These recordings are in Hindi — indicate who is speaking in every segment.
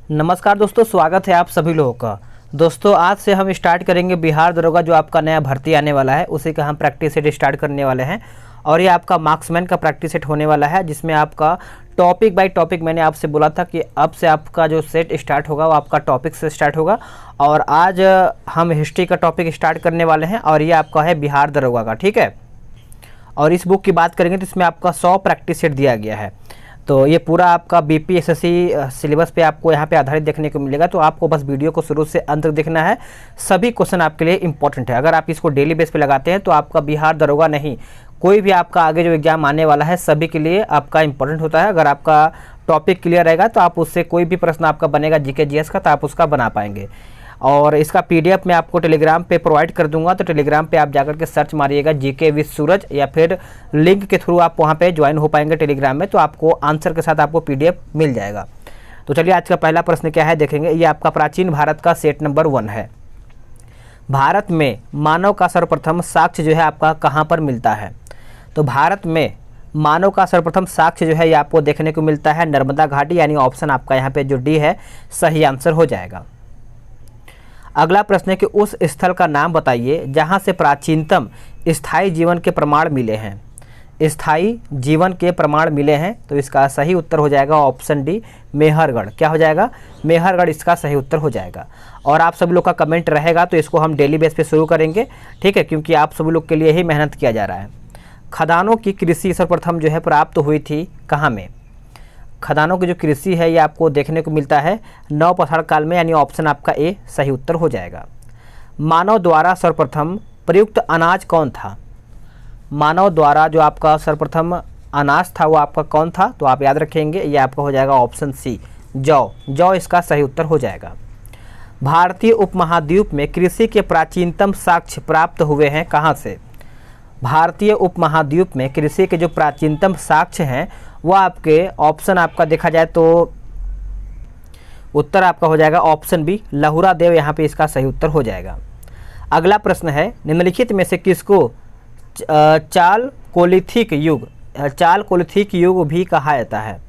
Speaker 1: नमस्कार दोस्तों, स्वागत है आप सभी लोगों का। दोस्तों आज से हम स्टार्ट करेंगे बिहार दरोगा, जो आपका नया भर्ती आने वाला है उसी का हम प्रैक्टिस सेट स्टार्ट करने वाले हैं। और ये आपका मार्क्समैन का प्रैक्टिस सेट होने वाला है, जिसमें आपका टॉपिक बाय टॉपिक, मैंने आपसे बोला था कि अब से आपका जो सेट स्टार्ट होगा वो आपका टॉपिक से स्टार्ट होगा। और आज हम हिस्ट्री का टॉपिक स्टार्ट करने वाले हैं और ये आपका है बिहार दरोगा का, ठीक है। और इस बुक की बात करेंगे तो इसमें आपका 100 प्रैक्टिस सेट दिया गया है। तो ये पूरा आपका बीपीएसएससी सिलेबस पे आपको यहाँ पे आधारित देखने को मिलेगा। तो आपको बस वीडियो को शुरू से अंत तक देखना है, सभी क्वेश्चन आपके लिए इंपॉर्टेंट है। अगर आप इसको डेली बेस पे लगाते हैं तो आपका बिहार दरोगा नहीं, कोई भी आपका आगे जो एग्जाम आने वाला है सभी के लिए आपका इंपॉर्टेंट होता है। अगर आपका टॉपिक क्लियर रहेगा तो आप उससे कोई भी प्रश्न आपका बनेगा जीके जीएस का, तो आप उसका बना पाएंगे। और इसका पीडीएफ मैं आपको टेलीग्राम पे प्रोवाइड कर दूंगा, तो टेलीग्राम पे आप जाकर के सर्च मारिएगा जीके विद सूरज, या फिर लिंक के थ्रू आप वहाँ पे ज्वाइन हो पाएंगे टेलीग्राम में, तो आपको आंसर के साथ आपको पीडीएफ मिल जाएगा। तो चलिए आज का पहला प्रश्न क्या है देखेंगे। ये आपका प्राचीन भारत का सेट नंबर 1 है। भारत में मानव का सर्वप्रथम साक्ष्य जो है आपका कहाँ पर मिलता है? तो भारत में मानव का सर्वप्रथम साक्ष्य जो है ये आपको देखने को मिलता है नर्मदा घाटी, यानी ऑप्शन आपका यहाँ पे जो डी है सही आंसर हो जाएगा। अगला प्रश्न है कि उस स्थल का नाम बताइए जहां से प्राचीनतम स्थायी जीवन के प्रमाण मिले हैं। स्थायी जीवन के प्रमाण मिले हैं, तो इसका सही उत्तर हो जाएगा ऑप्शन डी मेहरगढ़। क्या हो जाएगा? मेहरगढ़ इसका सही उत्तर हो जाएगा। और आप सभी लोग का कमेंट रहेगा तो इसको हम डेली बेस पे शुरू करेंगे, ठीक है, क्योंकि आप सभी लोग के लिए ही मेहनत किया जा रहा है। खदानों की कृषि सर्वप्रथम जो है प्राप्त हुई थी कहाँ में? खदानों की जो कृषि है ये आपको देखने को मिलता है नवपाषाण काल में, यानी ऑप्शन आपका ए सही उत्तर हो जाएगा। मानव द्वारा सर्वप्रथम प्रयुक्त अनाज कौन था? मानव द्वारा जो आपका सर्वप्रथम अनाज था वो आपका कौन था? तो आप याद रखेंगे ये आपका हो जाएगा ऑप्शन सी जौ। जौ इसका सही उत्तर हो जाएगा। भारतीय उपमहाद्वीप में कृषि के प्राचीनतम साक्ष्य प्राप्त हुए हैं कहाँ से? भारतीय उपमहाद्वीप में कृषि के जो प्राचीनतम साक्ष्य हैं वो आपके ऑप्शन आपका देखा जाए तो उत्तर आपका हो जाएगा ऑप्शन बी लहुरा देव, यहाँ पे इसका सही उत्तर हो जाएगा। अगला प्रश्न है निम्नलिखित में से किसको चाल कोलिथिक युग भी कहा जाता है?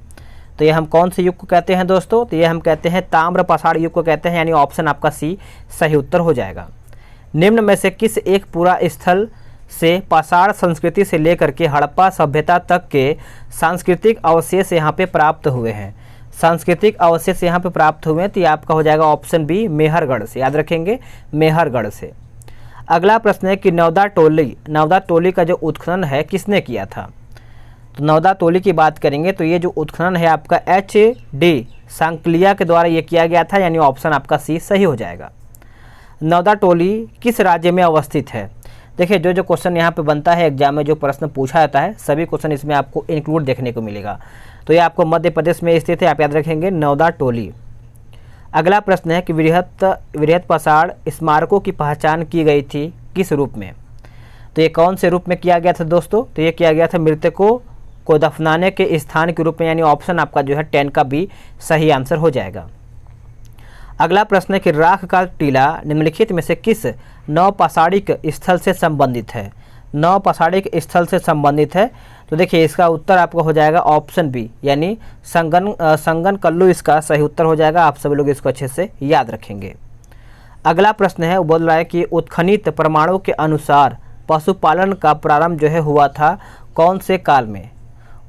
Speaker 1: तो ये हम कौन से युग को कहते हैं दोस्तों? तो ये हम कहते हैं ताम्र पाषाण युग को कहते हैं, यानी ऑप्शन आपका सी सही उत्तर हो जाएगा। निम्न में से किस एक पूरा स्थल से पाषाण संस्कृति से लेकर के हड़प्पा सभ्यता तक के सांस्कृतिक अवशेष यहाँ पे प्राप्त हुए हैं? सांस्कृतिक अवशेष यहाँ पे प्राप्त हुए हैं, तो ये आपका हो जाएगा ऑप्शन बी मेहरगढ़ से। याद रखेंगे मेहरगढ़ से। अगला प्रश्न है कि नवदा टोली का जो उत्खनन है किसने किया था? तो नवदा टोली की बात करेंगे तो ये जो उत्खनन है आपका HD सांकलिया के द्वारा ये किया गया था, यानी ऑप्शन आपका सी सही हो जाएगा। नवदा टोली किस राज्य में अवस्थित है? देखिए जो क्वेश्चन यहाँ पे बनता है एग्जाम में, जो प्रश्न पूछा जाता है सभी क्वेश्चन इसमें आपको इंक्लूड देखने को मिलेगा। तो ये आपको मध्य प्रदेश में स्थित है, आप याद रखेंगे नवदा टोली। अगला प्रश्न है कि वृहत पाषाण स्मारकों की पहचान की गई थी किस रूप में? तो ये कौन से रूप में किया गया था दोस्तों? तो ये किया गया था मृतकों को दफनाने के स्थान के रूप में, यानी ऑप्शन आपका जो है 10 का बी सही आंसर हो जाएगा। अगला प्रश्न है कि राख का टीला निम्नलिखित में से किस नवपाषाणिक स्थल से संबंधित है? नवपाषाणिक स्थल से संबंधित है, तो देखिए इसका उत्तर आपका हो जाएगा ऑप्शन बी, यानी संगन कल्लू इसका सही उत्तर हो जाएगा। आप सभी लोग इसको अच्छे से याद रखेंगे। अगला प्रश्न है वो बोल रहा है कि उत्खनित प्रमाणों के अनुसार पशुपालन का प्रारंभ जो है हुआ था कौन से काल में?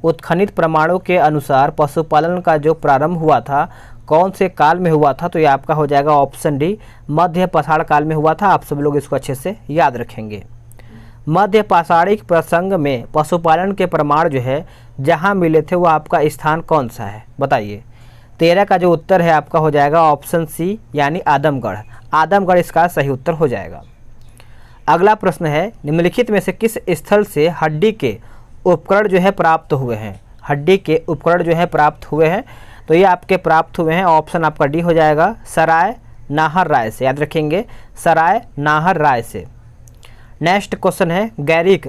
Speaker 1: उत्खनित प्रमाणों के अनुसार पशुपालन का जो प्रारंभ हुआ था कौन से काल में हुआ था? तो ये आपका हो जाएगा ऑप्शन डी मध्य पाषाण काल में हुआ था। आप सब लोग इसको अच्छे से याद रखेंगे। मध्य पाषाणिक प्रसंग में पशुपालन के प्रमाण जो है जहाँ मिले थे वो आपका स्थान कौन सा है बताइए? 13 का जो उत्तर है आपका हो जाएगा ऑप्शन सी, यानी आदमगढ़। आदमगढ़ इसका सही उत्तर हो जाएगा। अगला प्रश्न है निम्नलिखित में से किस स्थल से हड्डी के उपकरण जो है प्राप्त हुए हैं? हड्डी के उपकरण जो है प्राप्त हुए हैं, तो ये आपके प्राप्त हुए हैं ऑप्शन आपका डी हो जाएगा सराय नाहर राय से। याद रखेंगे सराय नाहर राय से। नेक्स्ट क्वेश्चन है गैरिक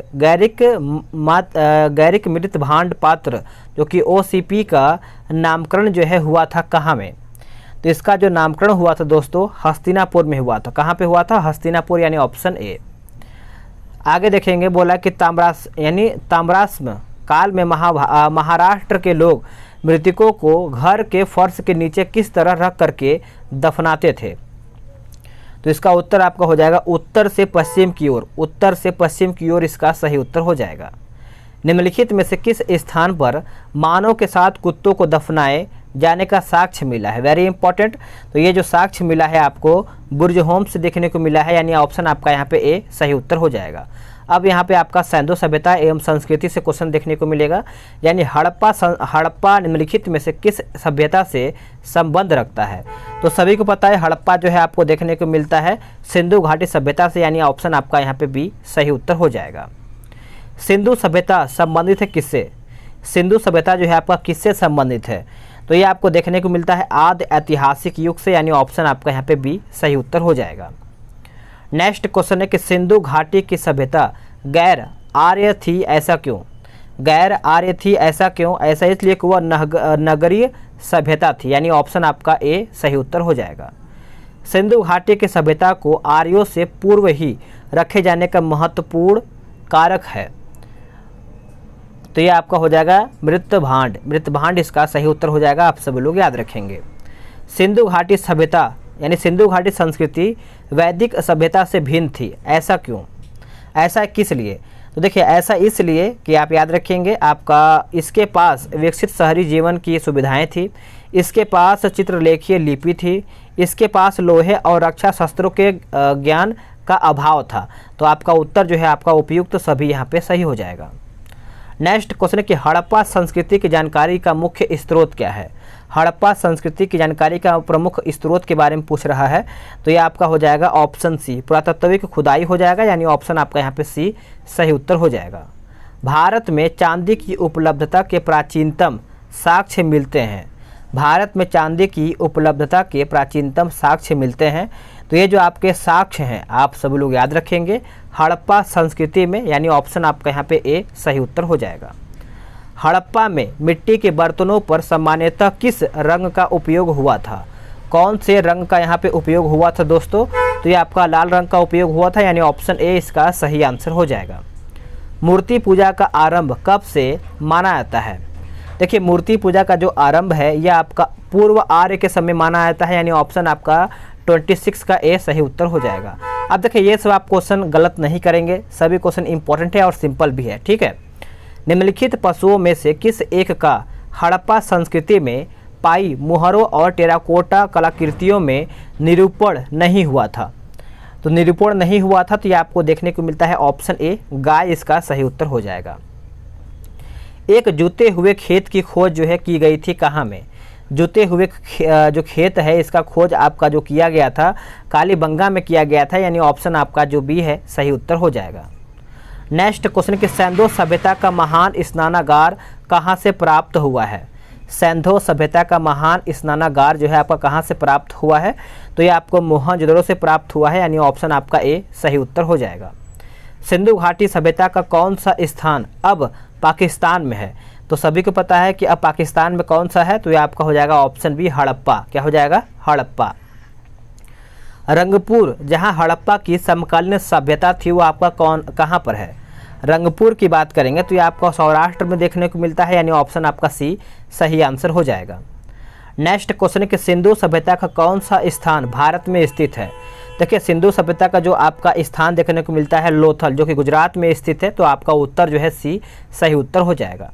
Speaker 1: मृत भांड पात्र जो कि OCP का नामकरण जो है हुआ था कहाँ में? तो इसका जो नामकरण हुआ था दोस्तों हस्तिनापुर में हुआ था। कहाँ पे हुआ था? हस्तिनापुर, यानी ऑप्शन ए। आगे देखेंगे बोला कि ताम्राश्म काल में महाराष्ट्र के लोग मृतकों को घर के फर्श के नीचे किस तरह रख करके दफनाते थे? तो इसका उत्तर आपका हो जाएगा उत्तर से पश्चिम की ओर। उत्तर से पश्चिम की ओर इसका सही उत्तर हो जाएगा। निम्नलिखित में से किस स्थान पर मानव के साथ कुत्तों को दफनाए जाने का साक्ष्य मिला है? Very important. तो ये जो साक्ष्य मिला है आपको बुर्ज होम से देखने को मिला है, यानी ऑप्शन आपका यहाँ पे ए सही उत्तर हो जाएगा। अब यहाँ पे आपका सैंधो सभ्यता एवं संस्कृति से क्वेश्चन देखने को मिलेगा, यानी हड़प्पा निम्नलिखित में से किस सभ्यता से संबंध रखता है? तो सभी को पता है हड़प्पा जो है आपको देखने को मिलता है सिंधु घाटी सभ्यता से, यानी ऑप्शन आपका यहाँ पे बी सही उत्तर हो जाएगा। सिंधु सभ्यता संबंधित है किससे? सिंधु सभ्यता जो है आपका किससे संबंधित है? तो ये आपको देखने को मिलता है आदि ऐतिहासिक युग से, यानी ऑप्शन आपका यहाँ पे बी सही उत्तर हो जाएगा। नेक्स्ट क्वेश्चन है कि सिंधु घाटी की सभ्यता गैर आर्य थी, ऐसा क्यों? गैर आर्य थी ऐसा क्यों? ऐसा इसलिए कि वह नगरीय सभ्यता थी, यानी ऑप्शन आपका ए सही उत्तर हो जाएगा। सिंधु घाटी की सभ्यता को आर्यों से पूर्व ही रखे जाने का महत्वपूर्ण कारक है, तो ये आपका हो जाएगा मृतभांड। मृतभांड इसका सही उत्तर हो जाएगा, आप सभी लोग याद रखेंगे। सिंधु घाटी सभ्यता यानी सिंधु घाटी संस्कृति वैदिक सभ्यता से भिन्न थी, ऐसा क्यों? ऐसा किस लिए? तो देखिए ऐसा इसलिए कि आप याद रखेंगे आपका इसके पास विकसित शहरी जीवन की सुविधाएं थी, इसके पास चित्रलेखीय लिपि थी, इसके पास लोहे और रक्षा शस्त्रों के ज्ञान का अभाव था। तो आपका उत्तर जो है आपका उपयुक्त सभी यहाँ पे सही हो जाएगा। नेक्स्ट क्वेश्चन है कि हड़प्पा संस्कृति की जानकारी का मुख्य स्रोत क्या है? हड़प्पा संस्कृति की जानकारी का प्रमुख स्रोत के बारे में पूछ रहा है, तो ये आपका हो जाएगा ऑप्शन सी पुरातत्विक खुदाई हो जाएगा, यानी ऑप्शन आपका यहाँ पे सी सही उत्तर हो जाएगा। भारत में चांदी की उपलब्धता के प्राचीनतम साक्ष्य मिलते हैं। भारत में चांदी की उपलब्धता के प्राचीनतम साक्ष्य मिलते हैं, तो ये जो आपके साक्ष्य हैं आप सभी लोग याद रखेंगे हड़प्पा संस्कृति में, यानी ऑप्शन आपका यहाँ पे ए सही उत्तर हो जाएगा। हड़प्पा में मिट्टी के बर्तनों पर सामान्यतः किस रंग का उपयोग हुआ था? कौन से रंग का यहाँ पे उपयोग हुआ था दोस्तों? तो ये आपका लाल रंग का उपयोग हुआ था, यानी ऑप्शन ए इसका सही आंसर हो जाएगा। मूर्ति पूजा का आरंभ कब से माना जाता है? देखिए मूर्ति पूजा का जो आरंभ है यह आपका पूर्व आर्य के समय माना जाता है, यानी ऑप्शन आपका 26 का ए सही उत्तर हो जाएगा। अब देखिए ये सब आप क्वेश्चन गलत नहीं करेंगे, सभी क्वेश्चन इंपॉर्टेंट है और सिंपल भी है, ठीक है। निम्नलिखित पशुओं में से किस एक का हड़प्पा संस्कृति में पाई मुहरों और टेराकोटा कलाकृतियों में निरूपण नहीं हुआ था? तो निरूपण नहीं हुआ था, तो ये आपको देखने को मिलता है ऑप्शन ए गाय इसका सही उत्तर हो जाएगा। एक जुते हुए खेत की खोज जो है की गई थी कहाँ में? जुते हुए जो खेत है इसका खोज आपका जो किया गया था कालीबंगा में किया गया था, यानी ऑप्शन आपका जो बी है सही उत्तर हो जाएगा। नेक्स्ट क्वेश्चन कि सैंधो सभ्यता का महान स्नानागार कहाँ से प्राप्त हुआ है? सैंधो सभ्यता का महान स्नानागार जो है आपका कहाँ से प्राप्त हुआ है? तो ये आपको मोहनजोदड़ो से प्राप्त हुआ है, यानी ऑप्शन आपका ए सही उत्तर हो जाएगा। सिंधु घाटी सभ्यता का कौन सा स्थान अब पाकिस्तान में है? तो सभी को पता है कि अब पाकिस्तान में कौन सा है, तो ये आपका हो जाएगा ऑप्शन बी हड़प्पा। क्या हो जाएगा? हड़प्पा। रंगपुर जहां हड़प्पा की समकालीन सभ्यता थी वो आपका कहाँ पर है? रंगपुर की बात करेंगे तो ये आपको सौराष्ट्र में देखने को मिलता है, यानी ऑप्शन आपका सी सही आंसर हो जाएगा। नेक्स्ट क्वेश्चन है कि सिंधु सभ्यता का कौन सा स्थान भारत में स्थित है? देखिए सिंधु सभ्यता का जो आपका स्थान देखने को मिलता है लोथल, जो कि गुजरात में स्थित है, तो आपका उत्तर जो है सी सही उत्तर हो जाएगा।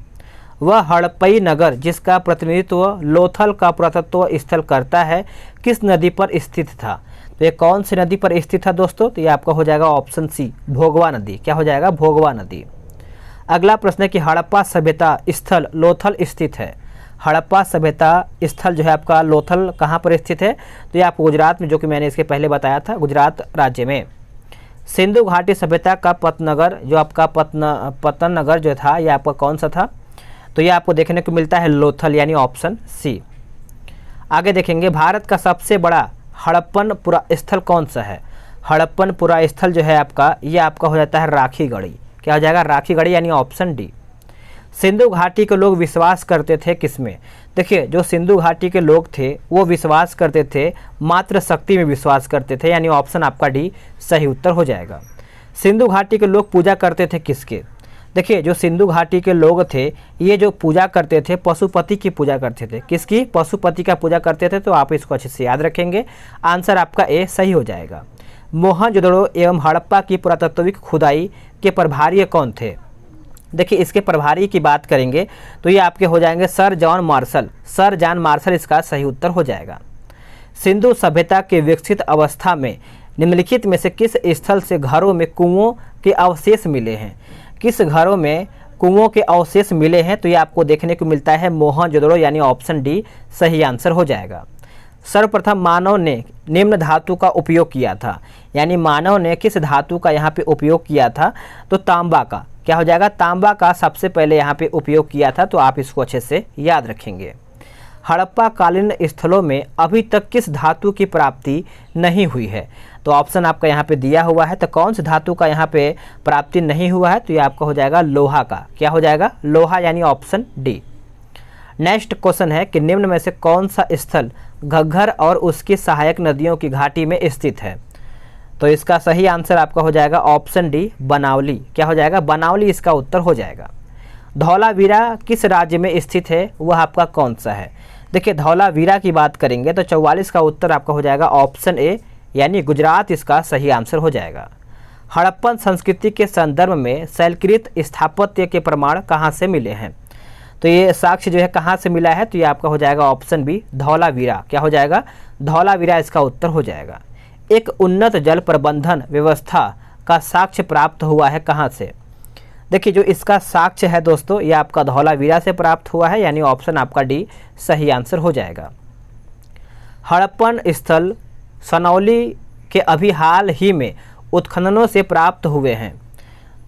Speaker 1: वह हड़प्पई नगर जिसका प्रतिनिधित्व लोथल का पुरातत्व स्थल करता है किस नदी पर स्थित था? तो ये कौन सी नदी पर स्थित था दोस्तों? तो ये आपका हो जाएगा ऑप्शन सी भोगवा नदी। क्या हो जाएगा? भोगवा नदी। अगला प्रश्न है कि हड़प्पा सभ्यता स्थल लोथल स्थित है। हड़प्पा सभ्यता स्थल जो है आपका लोथल कहाँ पर स्थित है? तो ये आपको गुजरात में, जो कि मैंने इसके पहले बताया था, गुजरात राज्य में। सिंधु घाटी सभ्यता का पतनगर जो आपका पतन नगर जो था ये आपका कौन सा था? तो ये आपको देखने को मिलता है लोथल, यानी ऑप्शन सी। आगे देखेंगे भारत का सबसे बड़ा हड़प्पन पुरा स्थल कौन सा है? हड़प्पन पुरा स्थल जो है आपका ये आपका हो जाता है राखीगढ़ी। क्या हो जाएगा? राखीगढ़ी, यानी ऑप्शन डी। सिंधु घाटी के लोग विश्वास करते थे किसमें? देखिए जो सिंधु घाटी के लोग थे वो विश्वास करते थे मात्र शक्ति में विश्वास करते थे, यानी ऑप्शन आपका डी सही उत्तर हो जाएगा। सिंधु घाटी के लोग पूजा करते थे किसके? देखिए जो सिंधु घाटी के लोग थे ये जो पूजा करते थे पशुपति की पूजा करते थे। किसकी? पशुपति का पूजा करते थे। तो आप इसको अच्छे से याद रखेंगे। आंसर आपका ए सही हो जाएगा। मोहनजोदड़ो एवं हड़प्पा की पुरातत्विक खुदाई के प्रभारी कौन थे? देखिए इसके प्रभारी की बात करेंगे तो ये आपके हो जाएंगे sir John Marshall. Sir John Marshall इसका सही उत्तर हो जाएगा। सिंधु सभ्यता के विकसित अवस्था में निम्नलिखित में से किस स्थल से घरों में कुओं के अवशेष मिले हैं? किस घरों में कुओं के अवशेष मिले हैं? तो ये आपको देखने को मिलता है मोहनजोदड़ो, यानी ऑप्शन डी सही आंसर हो जाएगा। सर्वप्रथम मानव ने निम्न धातु का उपयोग किया था, यानी मानव ने किस धातु का यहाँ पे उपयोग किया था? तो तांबा का। क्या हो जाएगा? तांबा का सबसे पहले यहाँ पे उपयोग किया था। तो आप इसको अच्छे से याद रखेंगे। हड़प्पा कालीन स्थलों में अभी तक किस धातु की प्राप्ति नहीं हुई है? तो ऑप्शन आपका यहाँ पे दिया हुआ है। तो कौन सी धातु का यहाँ पे प्राप्ति नहीं हुआ है? तो ये आपका हो जाएगा लोहा का। क्या हो जाएगा? लोहा, यानी ऑप्शन डी। नेक्स्ट क्वेश्चन है कि निम्न में से कौन सा स्थल घग्गर और उसकी सहायक नदियों की घाटी में स्थित है? तो इसका सही आंसर आपका हो जाएगा ऑप्शन डी बनावली। क्या हो जाएगा? बनावली इसका उत्तर हो जाएगा। धौलावीरा किस राज्य में स्थित है? वह आपका कौन सा है? देखिए धौलावीरा की बात करेंगे तो 44 का उत्तर आपका हो जाएगा ऑप्शन ए, यानी गुजरात इसका सही आंसर हो जाएगा। हड़प्पन संस्कृति के संदर्भ में शैलकृत स्थापत्य के प्रमाण कहाँ से मिले हैं? तो ये साक्ष्य जो है कहाँ से मिला है? तो ये आपका हो जाएगा ऑप्शन बी धौलावीरा। क्या हो जाएगा? धौलावीरा इसका उत्तर हो जाएगा। एक उन्नत जल प्रबंधन व्यवस्था का साक्ष्य प्राप्त हुआ है कहाँ से? देखिए जो इसका साक्ष्य है दोस्तों ये आपका धौलावीरा से प्राप्त हुआ है, यानी ऑप्शन आपका डी सही आंसर हो जाएगा। हड़प्पन स्थल सनौली के अभी हाल ही में उत्खननों से प्राप्त हुए हैं।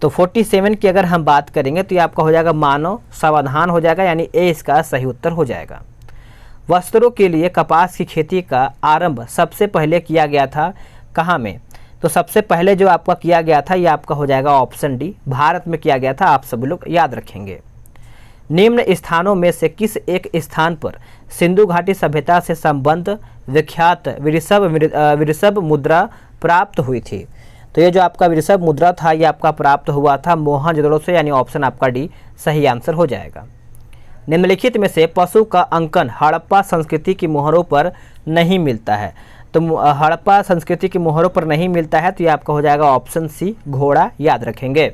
Speaker 1: तो 47 की अगर हम बात करेंगे तो ये आपका हो जाएगा मानव समाधान हो जाएगा, यानी ए इसका सही उत्तर हो जाएगा। वस्त्रों के लिए कपास की खेती का आरंभ सबसे पहले किया गया था कहाँ में? तो सबसे पहले जो आपका किया गया था ये आपका हो जाएगा ऑप्शन डी भारत में किया गया था। आप सभी लोग याद रखेंगे। निम्न स्थानों में से किस एक स्थान पर सिंधु घाटी सभ्यता से संबंध विख्यात वृषभ मुद्रा प्राप्त हुई थी? तो ये जो आपका वृषभ मुद्रा था ये आपका प्राप्त हुआ था मोहनजोदड़ो से, यानी ऑप्शन आपका डी सही आंसर हो जाएगा। निम्नलिखित में से पशु का अंकन हड़प्पा संस्कृति की मोहरों पर नहीं मिलता है? तो हड़प्पा संस्कृति की मोहरों पर नहीं मिलता है तो ये आपका हो जाएगा ऑप्शन सी घोड़ा। याद रखेंगे।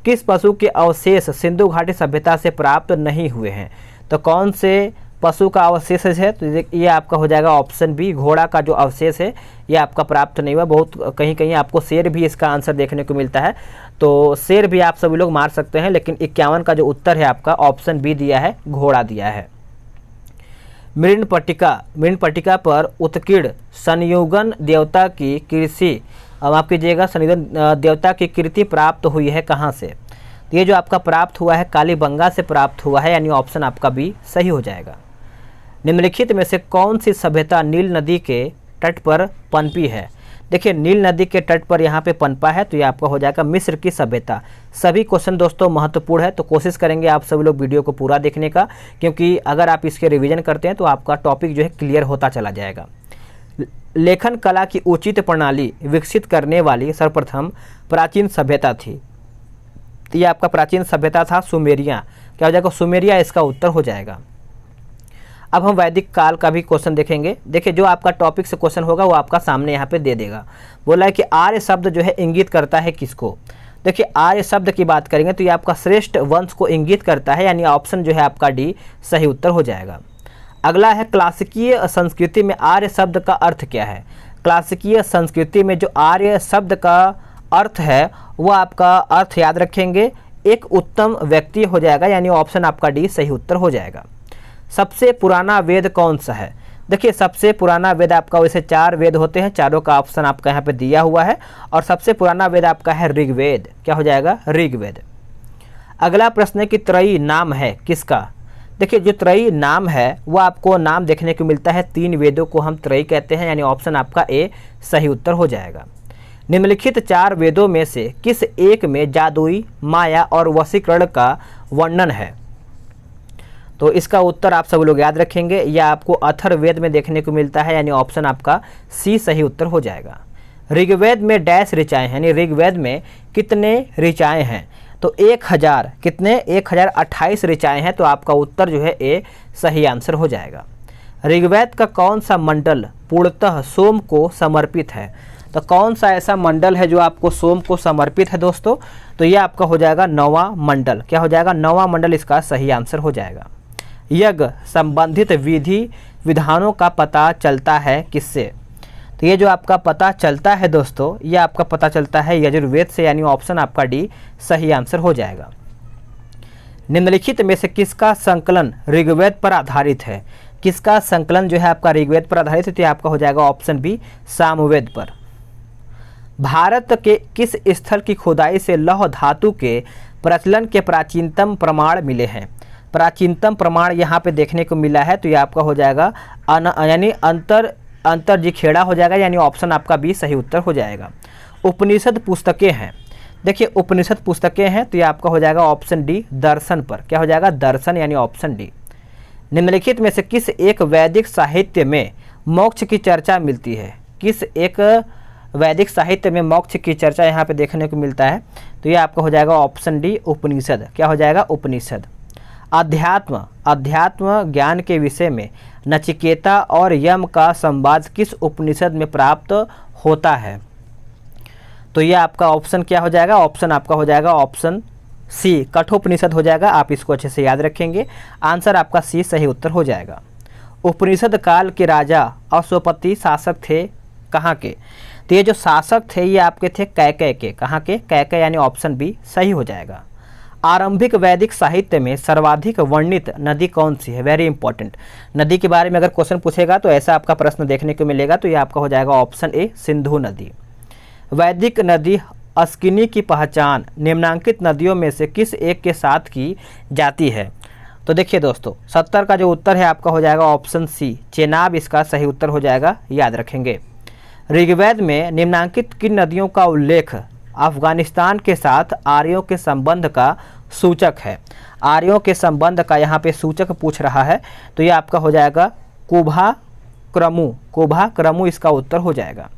Speaker 1: किस पशु के अवशेष सिंधु घाटी सभ्यता से प्राप्त नहीं हुए हैं? तो कौन से पशु का अवशेष है? तो ये आपका हो जाएगा ऑप्शन बी घोड़ा का जो अवशेष है ये आपका प्राप्त नहीं हुआ। बहुत कहीं कहीं आपको शेर भी इसका आंसर देखने को मिलता है, तो शेर भी आप सभी लोग मार सकते हैं, लेकिन 51 का जो उत्तर है आपका ऑप्शन बी दिया है, घोड़ा दिया है। मृणपट्टिका पर उत्कीर्ण संयुगन देवता की कृषि माफ कीजिएगा संयुगन देवता की कृति प्राप्त हुई है कहाँ से? तो ये जो आपका प्राप्त हुआ है कालीबंगा से प्राप्त हुआ है, यानी ऑप्शन आपका बी सही हो जाएगा। निम्नलिखित में से कौन सी सभ्यता नील नदी के तट पर पनपी है? देखिए नील नदी के तट पर यहाँ पे पनपा है तो ये आपका हो जाएगा मिस्र की सभ्यता। सभी क्वेश्चन दोस्तों महत्वपूर्ण है, तो कोशिश करेंगे आप सभी लोग वीडियो को पूरा देखने का, क्योंकि अगर आप इसके रिवीजन करते हैं तो आपका टॉपिक जो है क्लियर होता चला जाएगा। लेखन कला की उचित प्रणाली विकसित करने वाली सर्वप्रथम प्राचीन सभ्यता थी? तो ये आपका प्राचीन सभ्यता था सुमेरिया। क्या हो जाएगा? सुमेरिया इसका उत्तर हो जाएगा। अब हम वैदिक काल का भी क्वेश्चन देखेंगे। देखिए जो आपका टॉपिक से क्वेश्चन होगा वो आपका सामने यहाँ पे दे देगा। बोला है कि आर्य शब्द जो है इंगित करता है किसको? देखिए आर्य शब्द की बात करेंगे तो ये आपका श्रेष्ठ वंश को इंगित करता है, यानी ऑप्शन जो है आपका डी सही उत्तर हो जाएगा। अगला है क्लासिकीय संस्कृति में आर्य शब्द का अर्थ क्या है? क्लासिकीय संस्कृति में जो आर्य शब्द का अर्थ है वो आपका अर्थ याद रखेंगे एक उत्तम व्यक्ति हो जाएगा, यानी ऑप्शन आपका डी सही उत्तर हो जाएगा। सबसे पुराना वेद कौन सा है? देखिए सबसे पुराना वेद आपका वैसे 4 वेद होते हैं, चारों का ऑप्शन आपका यहाँ पे दिया हुआ है, और सबसे पुराना वेद आपका है ऋग्वेद। क्या हो जाएगा? ऋग्वेद। अगला प्रश्न है कि त्रयी नाम है किसका? देखिए जो त्रयी नाम है वो आपको नाम देखने को मिलता है 3 वेदों को हम त्रयी कहते हैं, यानी ऑप्शन आपका ए सही उत्तर हो जाएगा। निम्नलिखित 4 वेदों में से किस एक में जादुई माया और वशीकरण का वर्णन है? तो इसका उत्तर आप सब लोग याद रखेंगे, यह आपको अथर्ववेद में देखने को मिलता है, यानी ऑप्शन आपका सी सही उत्तर हो जाएगा। ऋग्वेद में डैश ऋचाएँ हैं, यानी ऋग्वेद में कितने ऋचाएँ हैं? तो 1000 कितने 1028 ऋचाएँ हैं, तो आपका उत्तर जो है ए सही आंसर हो जाएगा। ऋग्वेद का कौन सा मंडल पूर्णतः सोम को समर्पित है? तो कौन सा ऐसा मंडल है जो आपको सोम को समर्पित है दोस्तों? तो ये आपका हो जाएगा 9वां मंडल। क्या हो जाएगा? 9वां मंडल इसका सही आंसर हो जाएगा। यज्ञ संबंधित विधि विधानों का पता चलता है किससे? तो ये जो आपका पता चलता है दोस्तों, ये आपका पता चलता है यजुर्वेद से, यानी ऑप्शन आपका डी सही आंसर हो जाएगा। निम्नलिखित में से किसका संकलन ऋग्वेद पर आधारित है? किसका संकलन जो है आपका ऋग्वेद पर आधारित है? तो ये आपका हो जाएगा ऑप्शन बी सामवेद पर। भारत के किस स्थल की खुदाई से लौह धातु के प्रचलन के प्राचीनतम प्रमाण मिले हैं? प्राचीनतम प्रमाण यहाँ पे देखने को मिला है, तो ये आपका हो जाएगा यानी अंतरजिखेड़ा हो जाएगा, यानी ऑप्शन आपका बी सही उत्तर हो जाएगा। उपनिषद पुस्तकें हैं, देखिए उपनिषद पुस्तकें हैं, तो ये आपका हो जाएगा ऑप्शन डी दर्शन पर। क्या हो जाएगा? दर्शन, यानी ऑप्शन डी। निम्नलिखित में से किस एक वैदिक साहित्य में मोक्ष की चर्चा मिलती है? किस एक वैदिक साहित्य में मोक्ष की चर्चा यहाँ पे देखने को मिलता है? तो ये आपका हो जाएगा ऑप्शन डी उपनिषद। क्या हो जाएगा? उपनिषद। अध्यात्म ज्ञान के विषय में नचिकेता और यम का संवाद किस उपनिषद में प्राप्त होता है? तो ये आपका ऑप्शन क्या हो जाएगा? ऑप्शन आपका हो जाएगा ऑप्शन सी कठोपनिषद हो जाएगा। आप इसको अच्छे से याद रखेंगे, आंसर आपका सी सही उत्तर हो जाएगा। उपनिषद काल के राजा अश्वपति शासक थे कहाँ के? तो ये जो शासक थे ये आपके थे कैकेय के। कहाँ के? कैकेय, यानी ऑप्शन बी सही हो जाएगा। आरंभिक वैदिक साहित्य में सर्वाधिक वर्णित नदी कौन सी है? वेरी इंपॉर्टेंट, नदी के बारे में अगर क्वेश्चन पूछेगा तो ऐसा आपका प्रश्न देखने को मिलेगा, तो ये आपका हो जाएगा ऑप्शन ए सिंधु नदी। वैदिक नदी अस्किनी की पहचान निम्नांकित नदियों में से किस एक के साथ की जाती है? तो देखिए दोस्तों 70 का जो उत्तर है आपका हो जाएगा ऑप्शन सी चेनाब, इसका सही उत्तर हो जाएगा, याद रखेंगे। ऋग्वेद में निम्नांकित किन नदियों का उल्लेख अफगानिस्तान के साथ आर्यों के संबंध का सूचक है? आर्यों के संबंध का यहाँ पे सूचक पूछ रहा है, तो ये आपका हो जाएगा कुभा क्रमु इसका उत्तर हो जाएगा।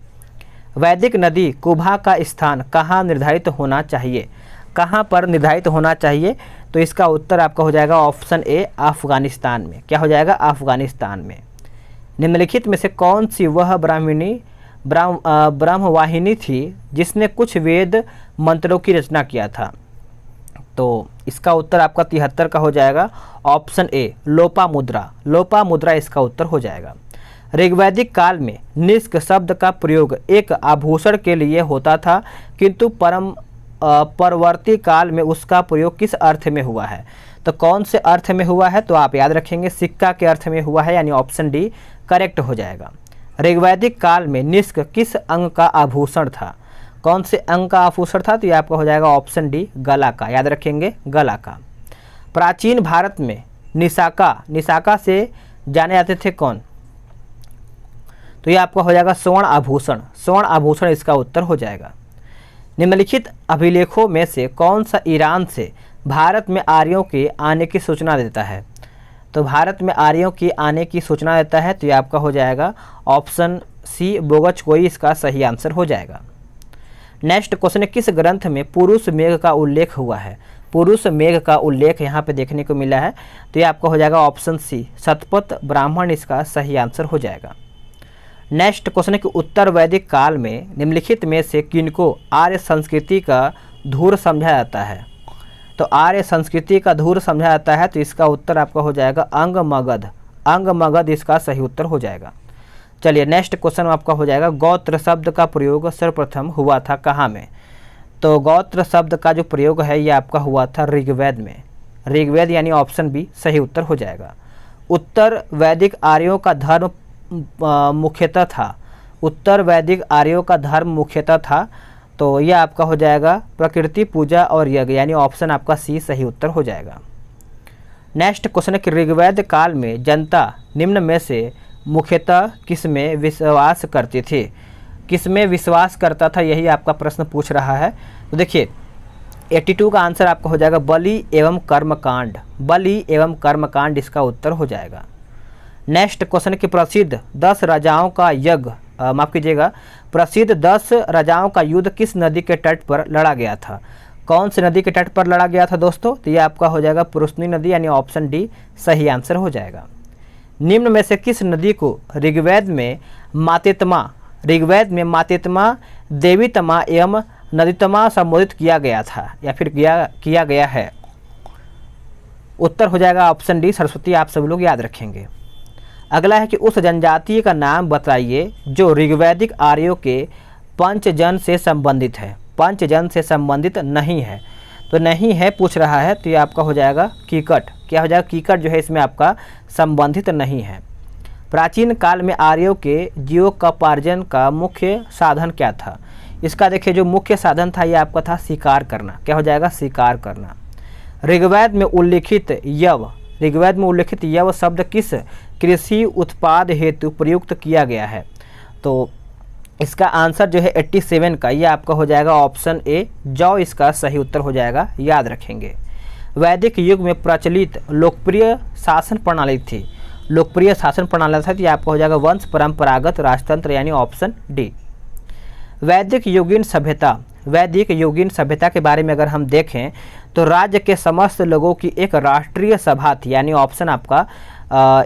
Speaker 1: वैदिक नदी कुभा का स्थान कहाँ निर्धारित होना चाहिए? कहाँ पर निर्धारित होना चाहिए? तो इसका उत्तर आपका हो जाएगा ऑप्शन ए अफगानिस्तान में। क्या हो जाएगा? अफगानिस्तान में। निम्नलिखित में से कौन सी वह ब्रह्मवाहिनी थी जिसने कुछ वेद मंत्रों की रचना किया था? तो इसका उत्तर आपका 73 का हो जाएगा ऑप्शन ए लोपामुद्रा इसका उत्तर हो जाएगा। ऋग्वैदिक काल में निष्क शब्द का प्रयोग एक आभूषण के लिए होता था, किंतु परवर्ती काल में उसका प्रयोग किस अर्थ में हुआ है? तो कौन से अर्थ में हुआ है? तो आप याद रखेंगे सिक्का के अर्थ में हुआ है, यानी ऑप्शन डी करेक्ट हो जाएगा। ऋग्वैदिक काल में निष्क किस अंग का आभूषण था? कौन से अंग का आभूषण था? तो ये आपका हो जाएगा ऑप्शन डी गला का, याद रखेंगे गला का। प्राचीन भारत में निशाका से जाने जाते थे कौन? तो ये आपका हो जाएगा स्वर्ण आभूषण इसका उत्तर हो जाएगा। निम्नलिखित अभिलेखों में से कौन सा ईरान से भारत में आर्यों के आने की सूचना देता है? तो भारत में आर्यों की आने की सूचना देता है, तो ये आपका हो जाएगा ऑप्शन सी बोगचकोई इसका सही आंसर हो जाएगा। नेक्स्ट क्वेश्चन है, किस ग्रंथ में पुरुष मेघ का उल्लेख हुआ है? पुरुष मेघ का उल्लेख यहाँ पे देखने को मिला है, तो ये आपका हो जाएगा ऑप्शन सी शतपथ ब्राह्मण इसका सही आंसर हो जाएगा। नेक्स्ट क्वेश्चन है कि उत्तर वैदिक काल में निम्नलिखित में से किनको आर्य संस्कृति का धूर समझा जाता है? तो आर्य संस्कृति का धूर समझा जाता है, तो इसका उत्तर आपका हो जाएगा अंगमगध इसका सही उत्तर हो जाएगा। चलिए नेक्स्ट क्वेश्चन आपका हो जाएगा गोत्र शब्द का प्रयोग सर्वप्रथम हुआ था कहाँ में? तो गोत्र शब्द का जो प्रयोग है ये आपका हुआ था ऋग्वेद में। ऋग्वेद यानी ऑप्शन बी सही उत्तर हो जाएगा। उत्तर वैदिक आर्यों का धर्म मुख्यतः था, तो यह आपका हो जाएगा प्रकृति पूजा और यज्ञ, यानी ऑप्शन आपका सी सही उत्तर हो जाएगा। नेक्स्ट क्वेश्चन है कि ऋग्वेद काल में जनता निम्न में से मुख्यतः किस में विश्वास करती थी? किस में विश्वास करता था, यही आपका प्रश्न पूछ रहा है। तो देखिए 82 का आंसर आपका हो जाएगा बलि एवं कर्मकांड इसका उत्तर हो जाएगा। नेक्स्ट क्वेश्चन कि प्रसिद्ध 10 राजाओं का युद्ध किस नदी के तट पर लड़ा गया था? कौन सी नदी के तट पर लड़ा गया था दोस्तों? तो ये आपका हो जाएगा पुरुषनी नदी, यानी ऑप्शन डी सही आंसर हो जाएगा। निम्न में से किस नदी को ऋग्वेद में मातेतमा, देवीतमा एवं नदीतमा संबोधित किया गया था या फिर किया गया है? उत्तर हो जाएगा ऑप्शन डी सरस्वती, आप सभी लोग याद रखेंगे। अगला है कि उस जनजाति का नाम बताइए जो ऋग्वैदिक आर्यों के पंचजन से संबंधित है। पंचजन से संबंधित नहीं है, तो नहीं है पूछ रहा है, तो ये आपका हो जाएगा कीकट। क्या हो जाएगा? कीकट जो है इसमें आपका संबंधित नहीं है। प्राचीन काल में आर्यों के जीविकोपार्जन का मुख्य साधन क्या था? इसका देखिए जो मुख्य साधन था ये आपका था शिकार करना। क्या हो जाएगा? शिकार करना। ऋग्वेद में उल्लिखित यव शब्द किस कृषि उत्पाद हेतु प्रयुक्त किया गया है? तो इसका आंसर जो है 87 का, ये आपका हो जाएगा ऑप्शन ए जौ इसका सही उत्तर हो जाएगा, याद रखेंगे। वैदिक युग में प्रचलित लोकप्रिय शासन प्रणाली थी, तो ये आपका हो जाएगा वंश परंपरागत राजतंत्र, यानी ऑप्शन डी। वैदिक योगीन सभ्यता के बारे में अगर हम देखें तो राज्य के समस्त लोगों की एक राष्ट्रीय सभा थी, यानी ऑप्शन आपका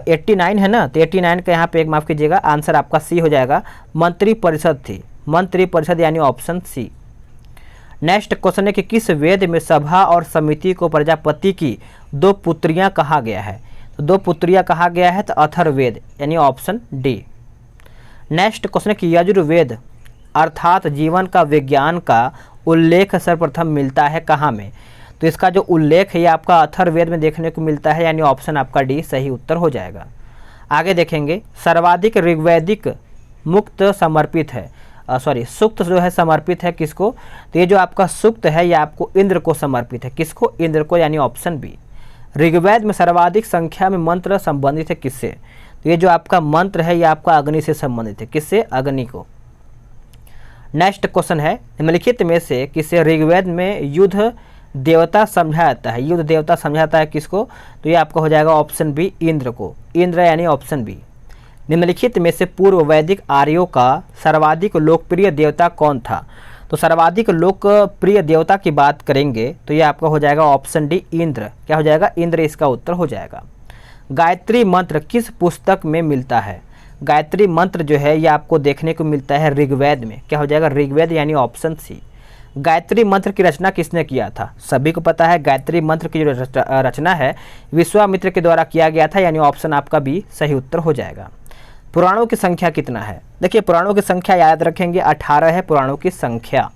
Speaker 1: 89 है ना, तो 89 का यहाँ पे एक माफ़ कीजिएगा, आंसर आपका सी हो जाएगा, मंत्री परिषद थी, मंत्री परिषद यानी ऑप्शन सी। नेक्स्ट क्वेश्चन है कि किस वेद में सभा और समिति को प्रजापति की 2 पुत्रियां कहा गया है? तो 2 पुत्रियां कहा गया है, तो अथर्ववेद यानी ऑप्शन डी। नेक्स्ट क्वेश्चन है कि यजुर्वेद अर्थात जीवन का विज्ञान का उल्लेख सर्वप्रथम मिलता है कहाँ में? तो इसका जो उल्लेख है ये आपका अथर्ववेद में देखने को मिलता है, यानी ऑप्शन आपका डी सही उत्तर हो जाएगा। आगे देखेंगे सर्वाधिक ऋग्वैदिक मुक्त समर्पित है, सूक्त जो है समर्पित है किसको? तो ये जो आपका सूक्त है ये आपको इंद्र को समर्पित है। किसको? इंद्र को, यानी ऑप्शन बी। ऋग्वेद में सर्वाधिक संख्या में मंत्र संबंधित है किससे? तो ये जो आपका मंत्र है ये आपका अग्नि से संबंधित है। किससे? अग्नि को। नेक्स्ट क्वेश्चन है निम्नलिखित में से किसे ऋग्वेद में युद्ध देवता समझा जाता है? युद्ध देवता समझा जाता है किसको? तो ये आपका हो जाएगा ऑप्शन बी इंद्र को, इंद्र यानी ऑप्शन बी। निम्नलिखित में से पूर्व वैदिक आर्यों का सर्वाधिक लोकप्रिय देवता कौन था? तो सर्वाधिक लोकप्रिय देवता की बात करेंगे तो ये आपका हो जाएगा ऑप्शन डी इंद्र। क्या हो जाएगा? इंद्र इसका उत्तर हो जाएगा। गायत्री मंत्र किस पुस्तक में मिलता है? गायत्री मंत्र जो है ये आपको देखने को मिलता है ऋग्वेद में। क्या हो जाएगा? ऋग्वेद यानी ऑप्शन सी। गायत्री मंत्र की रचना किसने किया था? सभी को पता है गायत्री मंत्र की जो रचना है विश्वामित्र के द्वारा किया गया था, यानी ऑप्शन आपका बी सही उत्तर हो जाएगा। पुराणों की संख्या कितना है? देखिए पुराणों की संख्या याद रखेंगे 18 है पुराणों की संख्या।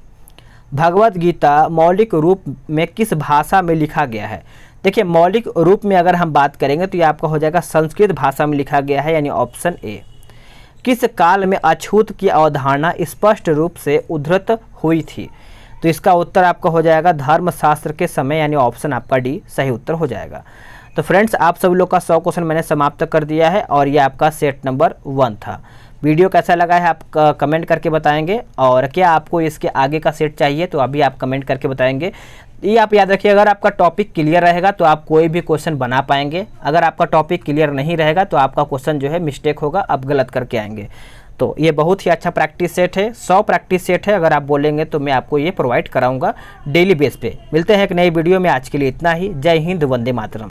Speaker 1: भगवत गीता मौलिक रूप में किस भाषा में लिखा गया है? देखिए मौलिक रूप में अगर हम बात करेंगे तो ये आपका हो जाएगा संस्कृत भाषा में लिखा गया है, यानी ऑप्शन ए। किस काल में अछूत की अवधारणा स्पष्ट रूप से उद्धृत हुई थी? तो इसका उत्तर आपका हो जाएगा धर्मशास्त्र के समय, यानी ऑप्शन आपका डी सही उत्तर हो जाएगा। तो फ्रेंड्स आप सभी लोग का 100 क्वेश्चन मैंने समाप्त कर दिया है और ये आपका सेट नंबर 1 था। वीडियो कैसा लगा है आप कमेंट करके बताएंगे, और क्या आपको इसके आगे का सेट चाहिए तो अभी आप कमेंट करके बताएंगे। ये आप याद रखिए अगर आपका टॉपिक क्लियर रहेगा तो आप कोई भी क्वेश्चन बना पाएंगे, अगर आपका टॉपिक क्लियर नहीं रहेगा तो आपका क्वेश्चन जो है मिस्टेक होगा, आप गलत करके आएंगे। तो ये बहुत ही अच्छा प्रैक्टिस सेट है, 100 प्रैक्टिस सेट है, अगर आप बोलेंगे तो मैं आपको ये प्रोवाइड कराऊंगा डेली बेस पे। मिलते हैं एक नई वीडियो में, आज के लिए इतना ही। जय हिंद, वंदे मातरम।